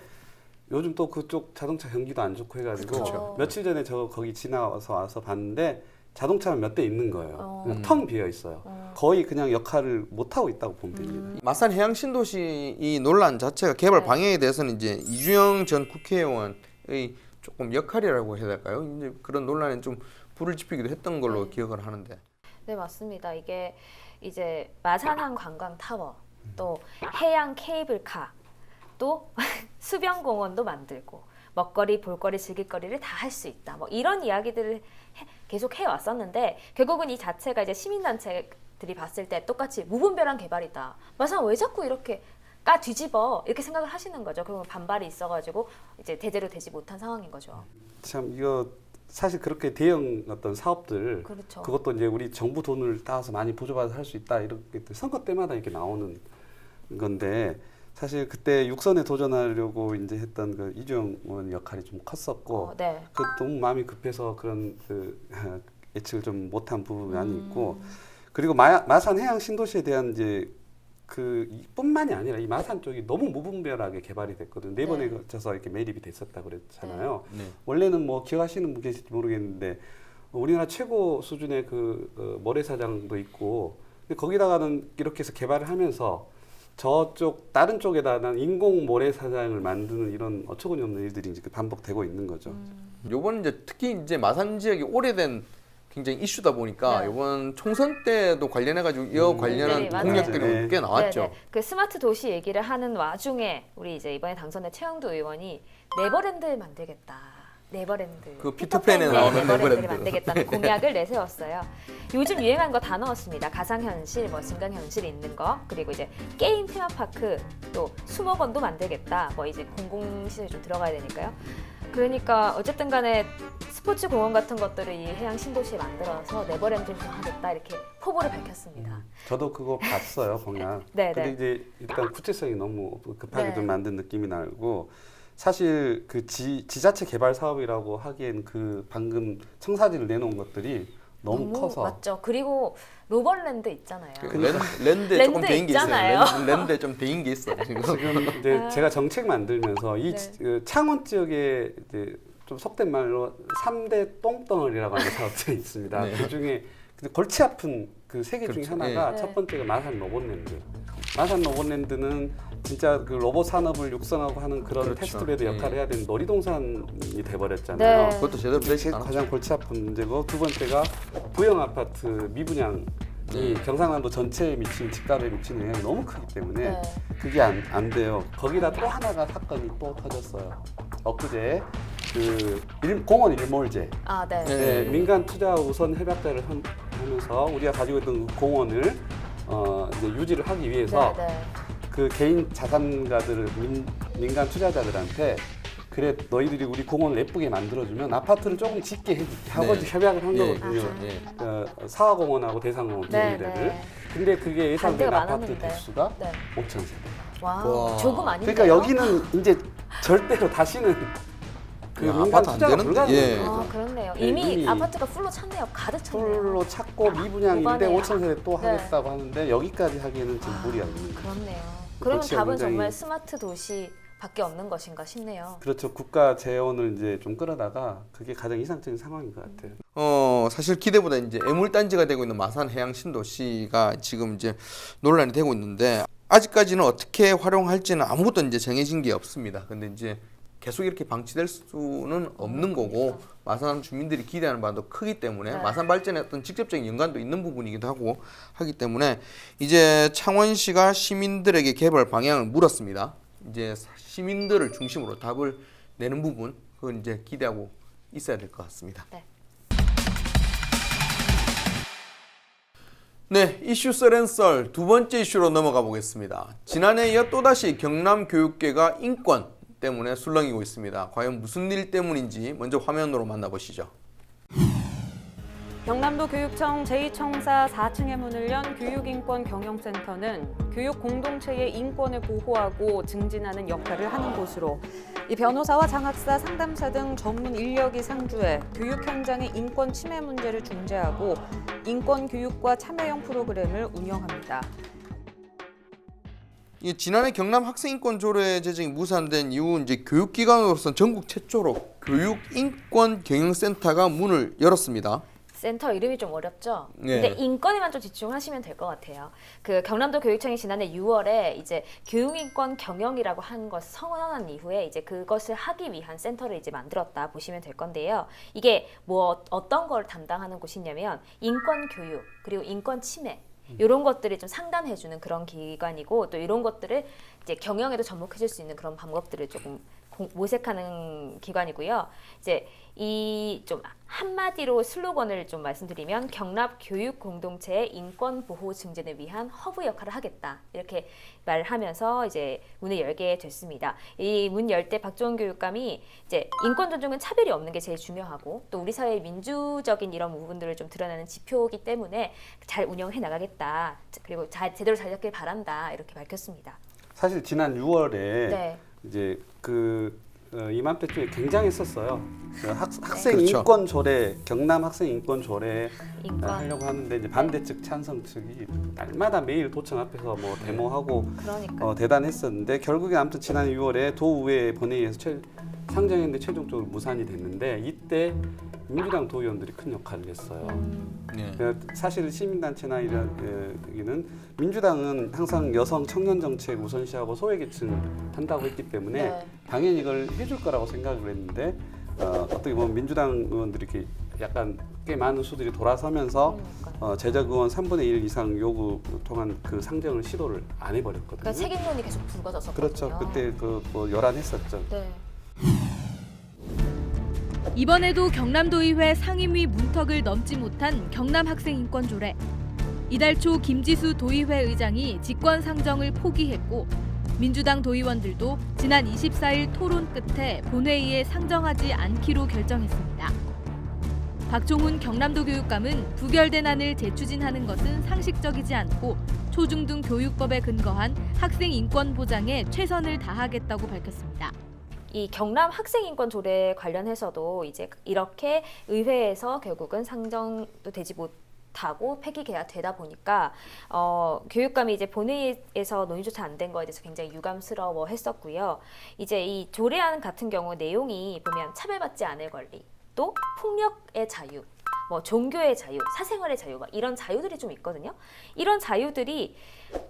요즘 또 그쪽 자동차 경기도 안 좋고 해가지고 며칠 전에 저 거기 지나와서 와서 봤는데 자동차는 몇 대 있는 거예요. 그냥 텅 비어 있어요. 거의 그냥 역할을 못 하고 있다고 보면 됩니다. 마산 해양신도시 이 논란 자체가 개발 방향에 대해서는 이제 이주영 전 국회의원의 조금 역할이라고 해야 될까요? 이제 그런 논란에 좀 불을 지피기도 했던 걸로 기억을 하는데. 네, 맞습니다. 이게 이제 마산항 관광 타워, 또 해양 케이블카, 또 수변공원도 만들고 먹거리, 볼거리, 즐길거리를 다 할 수 있다. 뭐 이런 이야기들을 계속 해왔었는데 결국은 이 자체가 이제 시민단체들이 봤을 때 똑같이 무분별한 개발이다. 마산 왜 자꾸 이렇게 뒤집어 이렇게 생각을 하시는 거죠. 그러면 반발이 있어가지고 이제 제대로 되지 못한 상황인 거죠. 참 이거 사실 그렇게 대형 어떤 사업들 그렇죠. 그것도 이제 우리 정부 돈을 따서 많이 보조받아서 할 수 있다 이렇게 선거 때마다 이렇게 나오는 건데 사실 그때 육선에 도전하려고 이제 했던 그 이주영 의원 역할이 좀 컸었고 네. 그 너무 마음이 급해서 그런 그 예측을 좀 못한 부분이 있고 그리고 마산 해양 신도시에 대한 이제 그 뿐만이 아니라 이 마산 쪽이 너무 무분별하게 개발이 됐거든요. 네 번에 걸쳐서 이렇게 매립이 됐었다 그랬잖아요. 네. 원래는 뭐 기억하시는 분 계실지 모르겠는데 우리나라 최고 수준의 그 모래사장도 있고 근데 거기다가는 이렇게 해서 개발을 하면서 저쪽 다른 쪽에다는 인공 모래사장을 만드는 이런 어처구니 없는 일들이 이제 반복되고 있는 거죠. 요번 이제 특히 이제 마산 지역이 오래된 굉장히 이슈다 보니까 이번 총선 때도 관련해가지고 이어 관련한 공약들이 꽤 나왔죠. 네네. 그 스마트 도시 얘기를 하는 와중에 우리 이제 이번에 당선된 최영도 의원이 네버랜드를 만들겠다. 네버랜드. 그 피터팬에 나오는 네버랜드를 만들겠다는 공약을 내세웠어요. 요즘 유행한 거 다 넣었습니다. 가상현실, 뭐 증강현실 있는 거, 그리고 이제 게임 테마파크, 또 수목원도 만들겠다. 뭐 이제 공공시설이 좀 들어가야 되니까요. 그러니까 어쨌든 간에 스포츠 공원 같은 것들을 이 해양 신도시에 만들어서 네버랜드를 좀 하겠다 이렇게 포부를 밝혔습니다. 저도 그거 봤어요, 공약. 네네. 근데 이제 일단 구체성이 너무 급하게 네. 좀 만든 느낌이 나고 사실 그 지자체 개발 사업이라고 하기엔 그 방금 청사진을 내놓은 것들이 너무 커서 맞죠. 그리고 로벌랜드 있잖아요. 랜드에 조금 랜드 대인 게 있잖아요. 있어요. 랜드에 좀 대인 게 있어. 지금 이제 제가 정책 만들면서 이 네. 그 창원 지역에 이제 좀 속된 말로 3대 똥덩어리라고 하는 사업들이 있습니다. 네. 그 중에 골치 아픈 그 세 개 중에 그렇죠. 하나가 네. 첫 번째가 마산 로봇랜드. 마산 로봇랜드는 진짜 그 로봇 산업을 육성하고 하는 그런 그렇죠. 테스트베드 예. 역할을 해야 되는 놀이동산이 돼버렸잖아요. 네. 그것도 제대로 그게 되지 않았죠. 가장 골치 아픈 문제고 두 번째가 부영 아파트 미분양이 경상남도 전체에 미치는 집값에 미치는 영향이 너무 크기 때문에 네. 그게 안 돼요. 거기다 또 하나가 사건이 또 터졌어요. 엊그제 그 공원 일몰제. 아, 네. 네, 민간 투자 우선 협약자를 하면서 우리가 가지고 있던 그 공원을 이제 유지를 하기 위해서 네, 네. 그 개인 자산가들을 민간 투자자들한테 그래 너희들이 우리 공원을 예쁘게 만들어주면 아파트를 조금 짓게 하고 네. 협약을 한 예, 거거든요. 그렇죠. 예. 사화공원하고 대상공원 두 네, 군데를. 네. 근데 그게 예상된 반대가 아파트 많았는데. 대수가 네. 5,000세대. 와, 와. 조금 아닌데요? 그러니까 여기는 이제 절대로 다시는 그 야, 민간 아파트 안 투자가 되는데? 불가능해요. 예. 아, 그렇네요. 예, 이미 이미 아파트가 풀로 찼네요. 가득 찼네요. 풀로 찾고 미분양인데 오바네요. 5,000세대 또 네. 하겠다고 하는데 여기까지 하기에는 지금 무리가 있는 거죠. 그렇네요. 그러면 그렇지요, 답은 굉장히. 정말 스마트 도시밖에 없는 것인가 싶네요. 그렇죠. 국가 재원을 이제 좀 끌어다가 그게 가장 이상적인 상황인 것 같아요. 사실 기대보다 이제 애물단지가 되고 있는 마산 해양 신도시가 지금 이제 논란이 되고 있는데 아직까지는 어떻게 활용할지는 아무것도 이제 정해진 게 없습니다. 근데 이제 계속 이렇게 방치될 수는 없는 거고 마산 주민들이 기대하는 바도 크기 때문에 네. 마산 발전에 어떤 직접적인 연관도 있는 부분이기도 하고 하기 때문에 이제 창원시가 시민들에게 개발 방향을 물었습니다. 이제 시민들을 중심으로 답을 내는 부분 그건 이제 기대하고 있어야 될 것 같습니다. 네. 네, 이슈 썰앤썰 두 번째 이슈로 넘어가 보겠습니다. 지난해에 이어 또다시 경남 교육계가 인권 때문에 술렁이고 있습니다. 과연 무슨 일 때문인지 먼저 화면으로 만나보시죠. 경남도 교육청 제2청사 4층에 문을 연 교육인권경영센터는 교육 공동체의 인권을 보호하고 증진하는 역할을 하는 곳으로 이 변호사와 장학사, 상담사 등 전문 인력이 상주해 교육 현장의 인권 침해 문제를 중재하고 인권 교육과 참여형 프로그램을 운영합니다. 지난해 경남 학생인권 조례 제정이 무산된 이후 이제 교육기관으로서 전국 최초로 교육인권경영센터가 문을 열었습니다. 센터 이름이 좀 어렵죠? 네. 근데 인권에만 좀 집중하시면 될 것 같아요. 그 경남도 교육청이 지난해 6월에 이제 교육인권 경영이라고 한 것을 선언한 이후에 이제 그것을 하기 위한 센터를 이제 만들었다 보시면 될 건데요. 이게 뭐 어떤 걸 담당하는 곳이냐면 인권 교육 그리고 인권 침해 이런 것들을 좀 상담해주는 그런 기관이고 또 이런 것들을 이제 경영에도 접목해줄 수 있는 그런 방법들을 조금 모색하는 기관이고요. 이제 이 좀 한마디로 슬로건을 좀 말씀드리면 경남 교육 공동체의 인권 보호 증진을 위한 허브 역할을 하겠다 이렇게 말하면서 이제 문을 열게 됐습니다. 이 문 열 때 박종훈 교육감이 이제 인권 존중은 차별이 없는 게 제일 중요하고 또 우리 사회의 민주적인 이런 부분들을 좀 드러내는 지표이기 때문에 잘 운영해 나가겠다. 그리고 제대로 잘 잡길 바란다 이렇게 밝혔습니다. 사실 지난 6월에 네. 이제 이맘때쯤에 굉장했었어요. 학생 그렇죠. 인권 조례, 경남 학생 인권 조례 인권. 하려고 하는데 이제 반대 측 찬성 측이 날마다 매일 도청 앞에서 뭐 데모하고 그러니까 대단했었는데 결국에 아무튼 지난 6월에 도의회 본회의에서 상정했는데 최종적으로 무산이 됐는데 이때 민주당 도의원들이 큰 역할을 했어요. 네. 사실 시민단체나 이런 여기는 민주당은 항상 여성 청년 정책 우선시하고 소외계층 한다고 했기 때문에 네. 당연히 이걸 해줄 거라고 생각을 했는데 어떻게 보면 민주당 의원들이 이렇게 약간 꽤 많은 수들이 돌아서면서 제적 의원 3분의 1 이상 요구 통한 그 상정을 시도를 안 해버렸거든요. 그러니까 책임론이 계속 불거졌었거든요. 그렇죠. 그때 뭐 요란했었죠. 네. 이번에도 경남도의회 상임위 문턱을 넘지 못한 경남 학생인권 조례. 이달 초 김지수 도의회 의장이 직권 상정을 포기했고 민주당 도의원들도 지난 24일 토론 끝에 본회의에 상정하지 않기로 결정했습니다. 박종훈 경남도 교육감은 부결된 안을 재추진하는 것은 상식적이지 않고 초중등 교육법에 근거한 학생 인권 보장에 최선을 다하겠다고 밝혔습니다. 이 경남 학생인권 조례 관련해서도 이제 이렇게 의회에서 결국은 상정도 되지 못하고 폐기가 되다 보니까 교육감이 이제 본회의에서 논의조차 안 된 거에 대해서 굉장히 유감스러워했었고요. 이제 이 조례안 같은 경우 내용이 보면 차별받지 않을 권리, 또 폭력의 자유, 뭐 종교의 자유, 사생활의 자유, 막 이런 자유들이 좀 있거든요. 이런 자유들이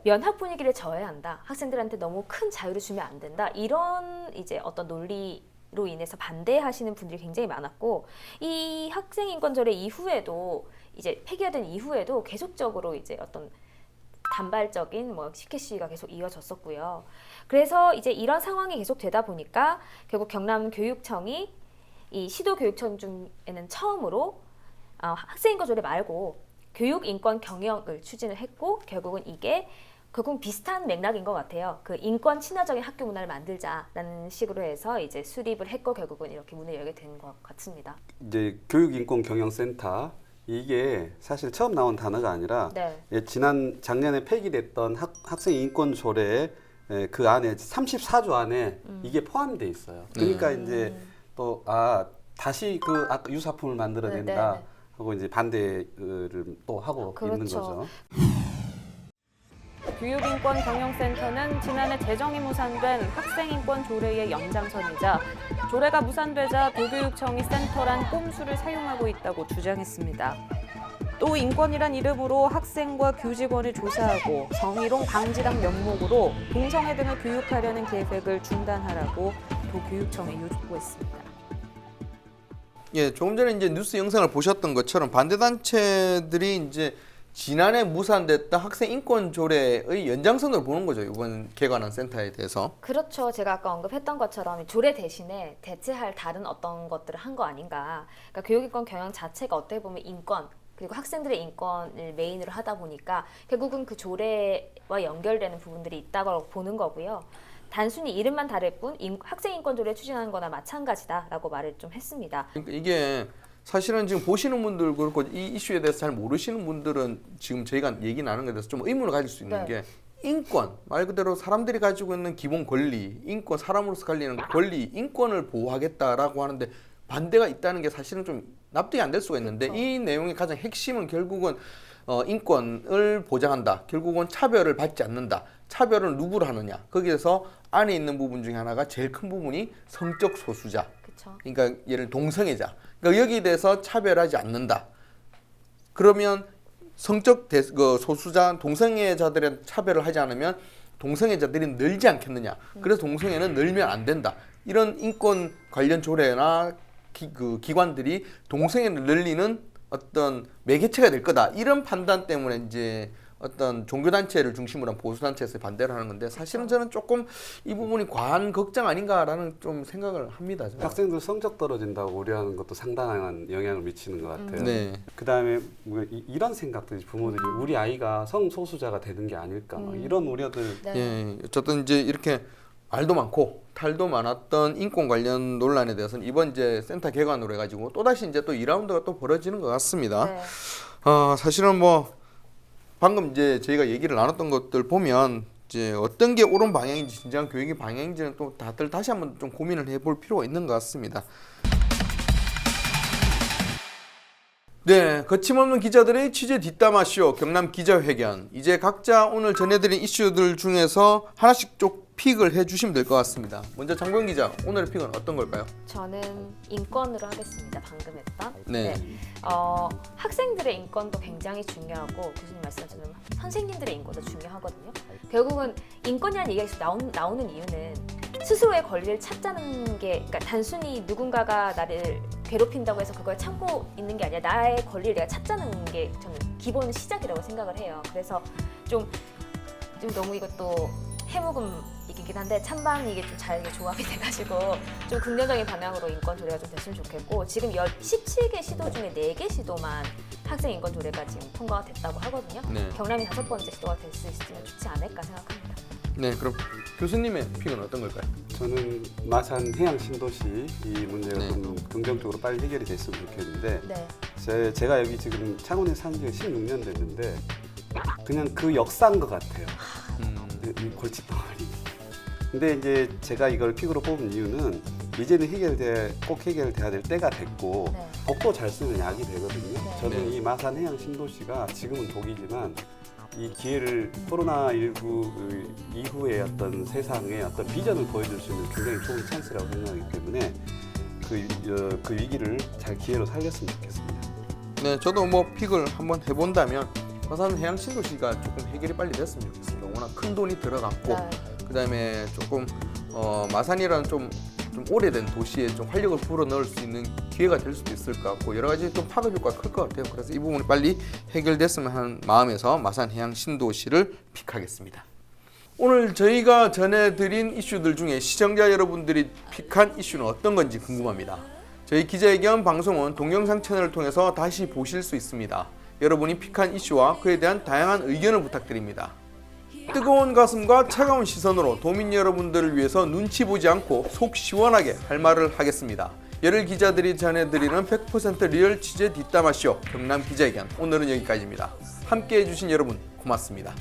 면학 분위기를 저해야 한다. 학생들한테 너무 큰 자유를 주면 안 된다. 이런 이제 어떤 논리로 인해서 반대하시는 분들이 굉장히 많았고, 이 학생인권조례 이후에도 이제 폐기가 된 이후에도 계속적으로 이제 어떤 단발적인 뭐 시켓 시위가 계속 이어졌었고요. 그래서 이제 이런 상황이 계속 되다 보니까 결국 경남교육청이 이 시도교육청 중에는 처음으로 학생인권 조례 말고 교육인권 경영을 추진을 했고 결국은 이게 결국 비슷한 맥락인 것 같아요. 그 인권 친화적인 학교 문화를 만들자라는 식으로 해서 이제 수립을 했고 결국은 이렇게 문을 열게 된 것 같습니다. 이제 교육인권경영센터 이게 사실 처음 나온 단어가 아니라 네. 작년에 폐기됐던 학생 인권 조례 그 안에 34조 안에 이게 포함돼 있어요. 그러니까 이제 또 다시 그 유사품을 만들어야 네, 된다 네, 네. 하고 이제 반대를 또 하고 있는 그렇죠. 거죠. 교육인권경영센터는 지난해 제정이 무산된 학생인권 조례의 연장선이자 조례가 무산되자 도교육청이 센터란 꼼수를 사용하고 있다고 주장했습니다. 또 인권이란 이름으로 학생과 교직원을 조사하고 성희롱 방지란 명목으로 동성애 등을 교육하려는 계획을 중단하라고 도교육청에 요구했습니다. 예, 조금 전에 이제 뉴스 영상을 보셨던 것처럼 반대 단체들이 이제 지난해 무산됐던 학생 인권 조례의 연장선으로 보는 거죠. 이번 개관한 센터에 대해서. 그렇죠. 제가 아까 언급했던 것처럼 조례 대신에 대체할 다른 어떤 것들을 한 거 아닌가. 그러니까 교육인권 경영 자체가 어떻게 보면 인권 그리고 학생들의 인권을 메인으로 하다 보니까 결국은 그 조례와 연결되는 부분들이 있다고 보는 거고요. 단순히 이름만 다를 뿐 학생 인권 조례 추진하는 거나 마찬가지다라고 말을 좀 했습니다. 그러니까 이게 사실은 지금 보시는 분들 그렇고 이 이슈에 대해서 잘 모르시는 분들은 지금 저희가 얘기 나누는 것에 대해서 좀 의문을 가질 수 있는 네. 게 인권, 말 그대로 사람들이 가지고 있는 기본 권리, 인권, 사람으로서 갈리는 권리, 인권을 보호하겠다라고 하는데 반대가 있다는 게 사실은 좀 납득이 안 될 수가 있는데 그렇죠. 이 내용의 가장 핵심은 결국은 인권을 보장한다. 결국은 차별을 받지 않는다. 차별을 누구로 하느냐. 거기에서 안에 있는 부분 중에 하나가 제일 큰 부분이 성적 소수자. 그렇죠. 그러니까 예를 동성애자. 그러니까 여기에 대해서 차별하지 않는다. 그러면 성적 소수자 동성애자들의 차별을 하지 않으면 동성애자들이 늘지 않겠느냐. 그래서 동성애는 늘면 안 된다. 이런 인권 관련 조례나 기관들이 동성애를 늘리는 어떤 매개체가 될 거다. 이런 판단 때문에 이제 어떤 종교단체를 중심으로 한 보수단체에서 반대를 하는 건데 사실은 저는 조금 이 부분이 과한 걱정 아닌가라는 좀 생각을 합니다. 저는. 학생들 성적 떨어진다고 우려하는 것도 상당한 영향을 미치는 것 같아요. 네. 그다음에 뭐 이런 생각들이 부모들이 우리 아이가 성소수자가 되는 게 아닐까 막 이런 우려들. 네. 예, 어쨌든 이제 이렇게 말도 많고 탈도 많았던 인권 관련 논란에 대해서는 이번 이제 센터 개관으로 해가지고 또 다시 이제 또 2라운드가 또 벌어지는 것 같습니다. 네. 사실은 뭐 방금 이제 저희가 얘기를 나눴던 것들 보면 이제 어떤 게 옳은 방향인지 진정한 교육의 방향인지는 또 다들 다시 한번 좀 고민을 해볼 필요가 있는 것 같습니다. 네, 거침없는 기자들의 취재 뒷담화쇼 경남 기자회견. 이제 각자 오늘 전해드린 이슈들 중에서 하나씩 쭉 픽을 해주시면 될 것 같습니다. 먼저 장보영 기자, 오늘의 픽은 어떤 걸까요? 저는 인권으로 하겠습니다. 방금 했던. 네. 학생들의 인권도 굉장히 중요하고 교수님 말씀하신 선생님들의 인권도 중요하거든요. 결국은 인권이라는 얘기가 계속 나오는 이유는 스스로의 권리를 찾자는 게 그러니까 단순히 누군가가 나를 괴롭힌다고 해서 그걸 참고 있는 게 아니라 나의 권리를 내가 찾자는 게 저는 기본 시작이라고 생각을 해요. 그래서 좀 너무 이것도 해묵음이긴 한데 찬반 이게 좀 잘 조합이 돼가지고 좀 긍정적인 방향으로 인권 조례가 좀 됐으면 좋겠고 지금 17개 시도 중에 4개 시도만 학생 인권 조례가 지금 통과가 됐다고 하거든요. 네. 경남이 5번째 시도가 될 수 있으면 좋지 않을까 생각합니다. 네, 그럼 교수님의 픽은 어떤 걸까요? 저는 마산 해양 신도시 이 문제가 네. 좀 긍정적으로 빨리 해결이 됐으면 좋겠는데 네. 제가 여기 지금 창원에 산 지가 16년 됐는데 그냥 그 역사인 것 같아요. 이 골칫덩어리. 근데 이제 제가 이걸 픽으로 뽑은 이유는 이제는 꼭 해결돼야 될 때가 됐고 네. 복도 잘 쓰면 약이 되거든요. 네. 저는 이 마산 해양 신도시가 지금은 독이지만 이 기회를 코로나19 이후의 어떤 세상의 어떤 비전을 보여줄 수 있는 굉장히 좋은 찬스라고 생각하기 때문에 그 위기를 잘 기회로 살렸으면 좋겠습니다. 네, 저도 뭐 픽을 한번 해본다면 마산 해양 신도시가 조금 해결이 빨리 됐으면 좋겠습니다. 워낙 큰 돈이 들어갔고 네. 그다음에 조금 마산이라는 좀 오래된 도시에 좀 활력을 불어넣을 수 있는 기회가 될 수도 있을 것 같고 여러 가지 좀 파급 효과가 클 것 같아요. 그래서 이 부분이 빨리 해결됐으면 하는 마음에서 마산 해양 신도시를 픽하겠습니다. 오늘 저희가 전해드린 이슈들 중에 시청자 여러분들이 픽한 이슈는 어떤 건지 궁금합니다. 저희 기자회견 방송은 동영상 채널을 통해서 다시 보실 수 있습니다. 여러분이 픽한 이슈와 그에 대한 다양한 의견을 부탁드립니다. 뜨거운 가슴과 차가운 시선으로 도민 여러분들을 위해서 눈치 보지 않고 속 시원하게 할 말을 하겠습니다. 열혈 기자들이 전해드리는 100% 리얼 취재 뒷담화쇼 경남 기자회견, 오늘은 여기까지입니다. 함께해 주신 여러분 고맙습니다.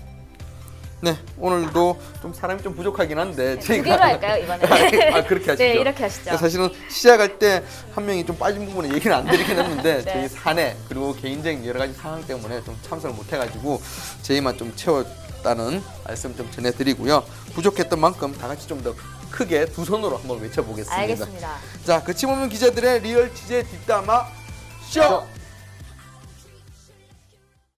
네, 오늘도 좀 사람이 좀 부족하긴 한데 두 개로 할까요, 이번에? 그렇게 하시죠. 네, 이렇게 하시죠. 사실은 시작할 때 한 명이 좀 빠진 부분에 얘기는 안 드리긴 했는데 네. 저희 사내 그리고 개인적인 여러 가지 상황 때문에 좀 참석을 못 해가지고 저희만 좀 채웠다는 말씀 좀 전해드리고요. 부족했던 만큼 다 같이 좀 더 크게 두 손으로 한번 외쳐보겠습니다. 알겠습니다. 자, 거침없는 기자들의 리얼 취재 뒷담화 쇼!